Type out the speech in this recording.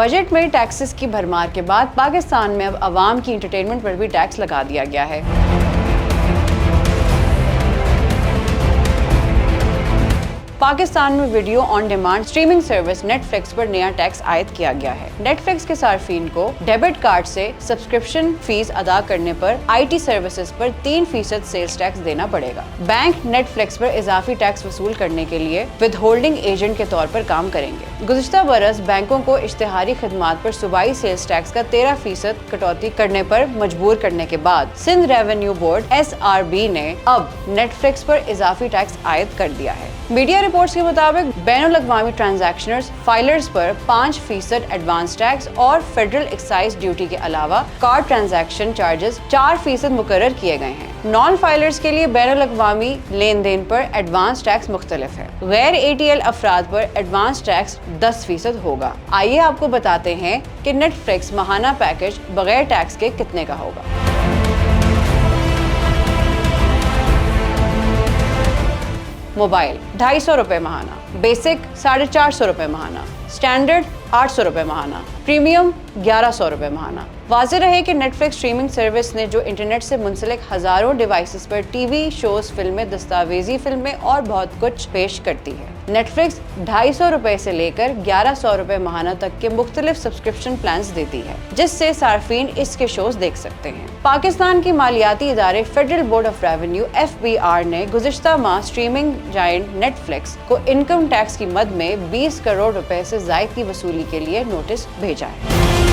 Budget में taxes की भरमार के बाद पाकिस्तान में अब आवाम की इंटरटेनमेंट पर भी टैक्स लगा दिया गया है। पाकिस्तान में video on demand streaming service Netflix पर नया टैक्स आयद किया गया है। नेटफ्लिक्स के सार्फिन को डेबिट कार्ड से सब्सक्रिप्शन फीस अदा करने पर IT सर्विसेज पर 3% सेल्स टैक्स देना पड़ेगा। बैंक नेटफ्लिक्स पर इजाफी टैक्स वसूल करने के लिए विदहोल्डिंग एजेंट के तौर पर काम करेंगे। गुज़िश्ता बरस बैंकों को इश्तिहारी खिदमात पर सूबाई सेल्स टैक्स का 13% कटौती करने पर मजबूर करने के बाद सिंध रेवेन्यू बोर्ड SRB ने अब नेटफ्लिक्स पर इजाफी टैक्स आयद कर दिया है। मीडिया रिपोर्ट्स के मुताबिक बैनुल-अक़वामी ट्रांजैक्शनर्स फाइलर्स पर 5% एडवांस टैक्स और फेडरल एक्साइज ड्यूटी के अलावा कार्ड ट्रांजैक्शन चार्जेस 4% मुकर्रर किए गए हैं। नॉन फाइलर्स के लिए बैनुल-अक़वामी लेन देन पर एडवांस टैक्स मुख्तलिफ है। गैर ATL अफराद पर एडवांस टैक्स 10% होगा। आइए आपको बताते हैं कि नेटफ्लिक्स माहाना पैकेज बगैर टैक्स के कितने का होगा। मोबाइल 250 रुपए माहाना, बेसिक 450 रुपए माहाना, स्टैंडर्ड 800 रुपए माहाना, प्रीमियम 1100 रुपए माहाना। वाज़ेह रहे कि नेटफ्लिक्स स्ट्रीमिंग सर्विस ने जो इंटरनेट से मुंसलिक हजारों डिवाइसेस पर टीवी शोज, फिल्में, दस्तावेजी फिल्में और बहुत कुछ पेश करती है। नेटफ्लिक्स 250 रुपए से लेकर 1100 रुपए माहाना तक के मुख्तलिफ सब्सक्रिप्शन प्लान्स देती है, जिससे सार्फिन इसके शोज देख सकते हैं। पाकिस्तान की मालियाती इदारे federal board of revenue FBR ने गुज़िश्ता माह स्ट्रीमिंग जायंट नेटफ्लिक्स को इनकम टैक्स की मद में 20 करोड़ रुपए से ज़ायद की वसूली के लिए नोटिस भेजा है।